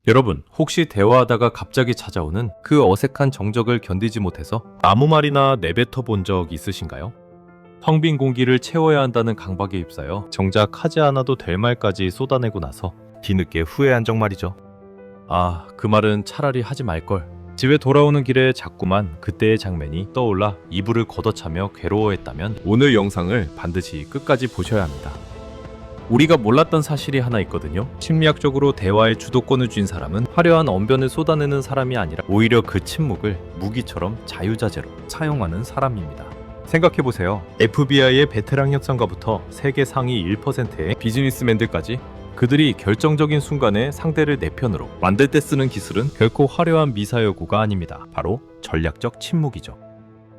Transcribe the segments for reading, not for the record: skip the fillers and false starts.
여러분, 혹시 대화하다가 갑자기 찾아오는 그 어색한 정적을 견디지 못해서 아무 말이나 내뱉어 본 적 있으신가요? 텅 빈 공기를 채워야 한다는 강박에 휩싸여 정작 하지 않아도 될 말까지 쏟아내고 나서 뒤늦게 후회한 적 말이죠. 아, 그 말은 차라리 하지 말걸. 집에 돌아오는 길에 자꾸만 그때의 장면이 떠올라 이불을 걷어차며 괴로워했다면 오늘 영상을 반드시 끝까지 보셔야 합니다. 우리가 몰랐던 사실이 하나 있거든요. 심리학적으로 대화의 주도권을 쥔 사람은 화려한 언변을 쏟아내는 사람이 아니라 오히려 그 침묵을 무기처럼 자유자재로 사용하는 사람입니다. 생각해보세요. FBI의 베테랑 협상가부터 세계 상위 1%의 비즈니스맨들까지 그들이 결정적인 순간에 상대를 내 편으로 만들 때 쓰는 기술은 결코 화려한 미사여구가 아닙니다. 바로 전략적 침묵이죠.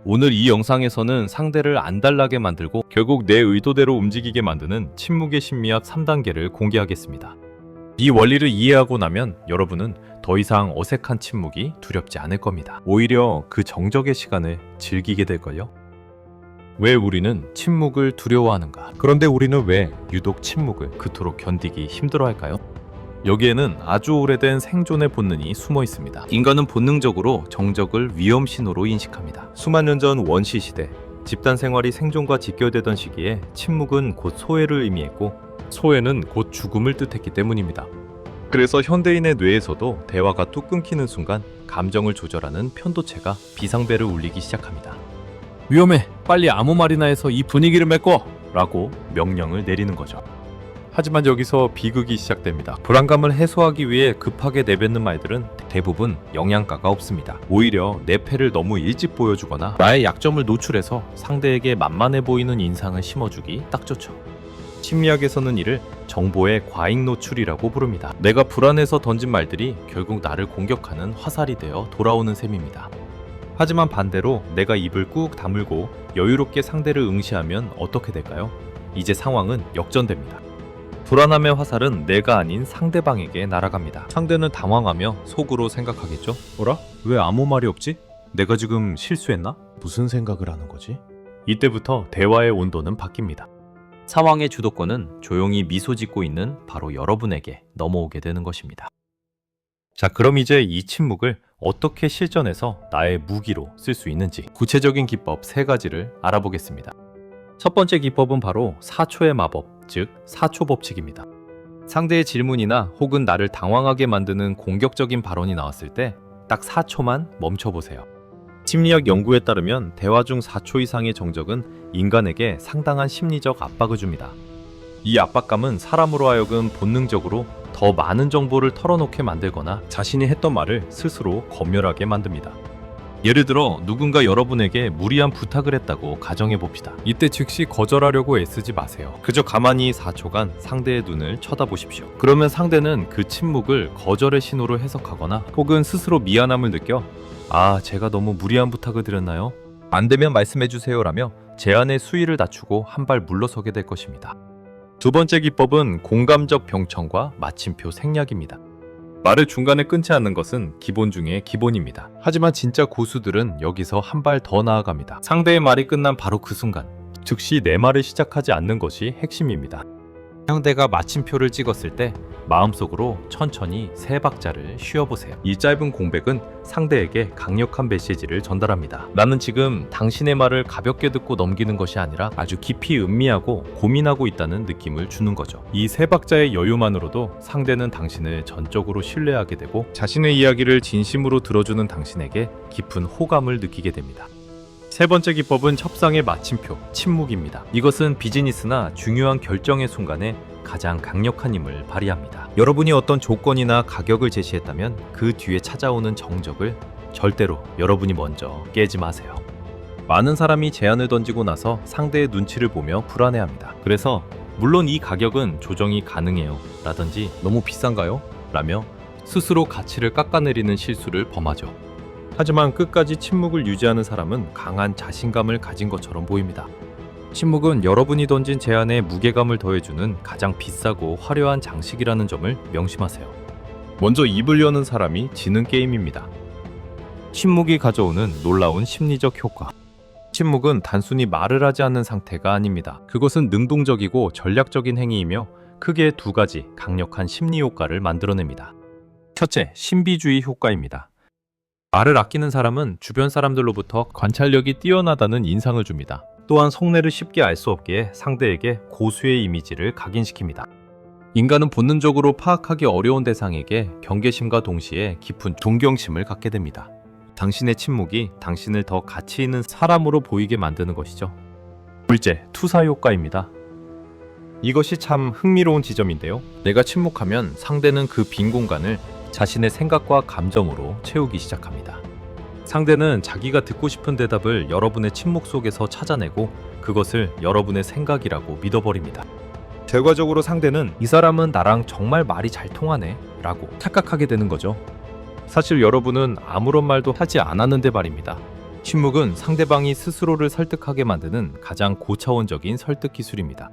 오늘 이 영상에서는 상대를 안달나게 만들고 결국 내 의도대로 움직이게 만드는 침묵의 심리학 3단계를 공개하겠습니다. 이 원리를 이해하고 나면 여러분은 더 이상 어색한 침묵이 두렵지 않을 겁니다. 오히려 그 정적의 시간을 즐기게 될걸요. 왜 우리는 침묵을 두려워하는가? 그런데 우리는 왜 유독 침묵을 그토록 견디기 힘들어할까요? 여기에는 아주 오래된 생존의 본능이 숨어 있습니다. 인간은 본능적으로 정적을 위험 신호로 인식합니다. 수만 년 전 원시 시대, 집단 생활이 생존과 직결되던 시기에 침묵은 곧 소외를 의미했고 소외는 곧 죽음을 뜻했기 때문입니다. 그래서 현대인의 뇌에서도 대화가 뚝 끊기는 순간 감정을 조절하는 편도체가 비상벨을 울리기 시작합니다. 위험해! 빨리 아무 말이나 해서 이 분위기를 메꿔! 라고 명령을 내리는 거죠. 하지만 여기서 비극이 시작됩니다. 불안감을 해소하기 위해 급하게 내뱉는 말들은 대부분 영양가가 없습니다. 오히려 내 패를 너무 일찍 보여주거나 나의 약점을 노출해서 상대에게 만만해 보이는 인상을 심어주기 딱 좋죠. 심리학에서는 이를 정보의 과잉 노출이라고 부릅니다. 내가 불안해서 던진 말들이 결국 나를 공격하는 화살이 되어 돌아오는 셈입니다. 하지만 반대로 내가 입을 꾹 다물고 여유롭게 상대를 응시하면 어떻게 될까요? 이제 상황은 역전됩니다. 불안함의 화살은 내가 아닌 상대방에게 날아갑니다. 상대는 당황하며 속으로 생각하겠죠? 어라? 왜 아무 말이 없지? 내가 지금 실수했나? 무슨 생각을 하는 거지? 이때부터 대화의 온도는 바뀝니다. 상황의 주도권은 조용히 미소 짓고 있는 바로 여러분에게 넘어오게 되는 것입니다. 자, 그럼 이제 이 침묵을 어떻게 실전에서 나의 무기로 쓸 수 있는지 구체적인 기법 3가지를 알아보겠습니다. 첫 번째 기법은 바로 4초의 마법, 즉 4초 법칙입니다. 상대의 질문이나 혹은 나를 당황하게 만드는 공격적인 발언이 나왔을 때 딱 4초만 멈춰보세요. 심리학 연구에 따르면 대화 중 4초 이상의 정적은 인간에게 상당한 심리적 압박을 줍니다. 이 압박감은 사람으로 하여금 본능적으로 더 많은 정보를 털어놓게 만들거나 자신이 했던 말을 스스로 검열하게 만듭니다. 예를 들어 누군가 여러분에게 무리한 부탁을 했다고 가정해봅시다. 이때 즉시 거절하려고 애쓰지 마세요. 그저 가만히 4초간 상대의 눈을 쳐다보십시오. 그러면 상대는 그 침묵을 거절의 신호로 해석하거나 혹은 스스로 미안함을 느껴 아, 제가 너무 무리한 부탁을 드렸나요? 안 되면 말씀해주세요 라며 제안의 수위를 낮추고 한 발 물러서게 될 것입니다. 두 번째 기법은 공감적 병청과 마침표 생략입니다. 말을 중간에 끊지 않는 것은 기본 중에 기본입니다. 하지만 진짜 고수들은 여기서 한 발 더 나아갑니다. 상대의 말이 끝난 바로 그 순간, 즉시 내 말을 시작하지 않는 것이 핵심입니다. 상대가 마침표를 찍었을 때 마음속으로 천천히 3박자를 쉬어보세요. 이 짧은 공백은 상대에게 강력한 메시지를 전달합니다. 나는 지금 당신의 말을 가볍게 듣고 넘기는 것이 아니라 아주 깊이 음미하고 고민하고 있다는 느낌을 주는 거죠. 이 3박자의 여유만으로도 상대는 당신을 전적으로 신뢰하게 되고 자신의 이야기를 진심으로 들어주는 당신에게 깊은 호감을 느끼게 됩니다. 세 번째 기법은 협상의 마침표, 침묵입니다. 이것은 비즈니스나 중요한 결정의 순간에 가장 강력한 힘을 발휘합니다. 여러분이 어떤 조건이나 가격을 제시했다면 그 뒤에 찾아오는 정적을 절대로 여러분이 먼저 깨지 마세요. 많은 사람이 제안을 던지고 나서 상대의 눈치를 보며 불안해합니다. 그래서 물론 이 가격은 조정이 가능해요 라든지 너무 비싼가요? 라며 스스로 가치를 깎아내리는 실수를 범하죠. 하지만 끝까지 침묵을 유지하는 사람은 강한 자신감을 가진 것처럼 보입니다. 침묵은 여러분이 던진 제안에 무게감을 더해주는 가장 비싸고 화려한 장식이라는 점을 명심하세요. 먼저 입을 여는 사람이 지는 게임입니다. 침묵이 가져오는 놀라운 심리적 효과. 침묵은 단순히 말을 하지 않는 상태가 아닙니다. 그것은 능동적이고 전략적인 행위이며 크게 2가지 강력한 심리 효과를 만들어냅니다. 첫째, 신비주의 효과입니다. 말을 아끼는 사람은 주변 사람들로부터 관찰력이 뛰어나다는 인상을 줍니다. 또한 속내를 쉽게 알 수 없기에 상대에게 고수의 이미지를 각인시킵니다. 인간은 본능적으로 파악하기 어려운 대상에게 경계심과 동시에 깊은 존경심을 갖게 됩니다. 당신의 침묵이 당신을 더 가치 있는 사람으로 보이게 만드는 것이죠. 둘째, 투사 효과입니다. 이것이 참 흥미로운 지점인데요. 내가 침묵하면 상대는 그 빈 공간을 자신의 생각과 감정으로 채우기 시작합니다. 상대는 자기가 듣고 싶은 대답을 여러분의 침묵 속에서 찾아내고 그것을 여러분의 생각이라고 믿어버립니다. 결과적으로 상대는 이 사람은 나랑 정말 말이 잘 통하네 라고 착각하게 되는 거죠. 사실 여러분은 아무런 말도 하지 않았는데 말입니다. 침묵은 상대방이 스스로를 설득하게 만드는 가장 고차원적인 설득 기술입니다.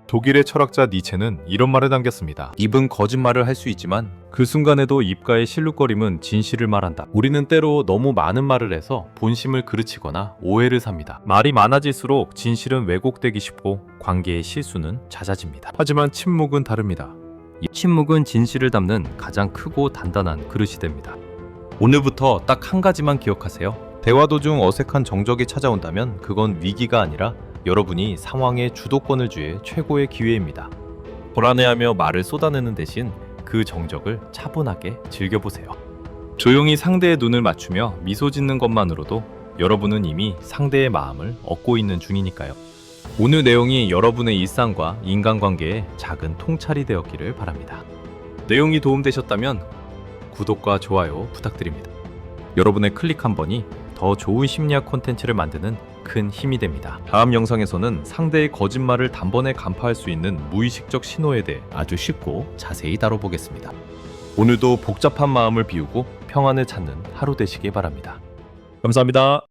독일의 철학자 니체는 이런 말을 남겼습니다. 입은 거짓말을 할 수 있지만 그 순간에도 입가의 실룩거림은 진실을 말한다. 우리는 때로 너무 많은 말을 해서 본심을 그르치거나 오해를 삽니다. 말이 많아질수록 진실은 왜곡되기 쉽고 관계의 실수는 잦아집니다. 하지만 침묵은 다릅니다. 이 침묵은 진실을 담는 가장 크고 단단한 그릇이 됩니다. 오늘부터 딱 한 가지만 기억하세요. 대화 도중 어색한 정적이 찾아온다면 그건 위기가 아니라 여러분이 상황에 주도권을 쥐의 최고의 기회입니다. 불안해하며 말을 쏟아내는 대신 그 정적을 차분하게 즐겨보세요. 조용히 상대의 눈을 맞추며 미소 짓는 것만으로도 여러분은 이미 상대의 마음을 얻고 있는 중이니까요. 오늘 내용이 여러분의 일상과 인간관계에 작은 통찰이 되었기를 바랍니다. 내용이 도움되셨다면 구독과 좋아요 부탁드립니다. 여러분의 클릭 한 번이 더 좋은 심리학 콘텐츠를 만드는 큰 힘이 됩니다. 다음 영상에서는 상대의 거짓말을 단번에 간파할 수 있는 무의식적 신호에 대해 아주 쉽고 자세히 다뤄보겠습니다. 오늘도 복잡한 마음을 비우고 평안을 찾는 하루 되시길 바랍니다. 감사합니다.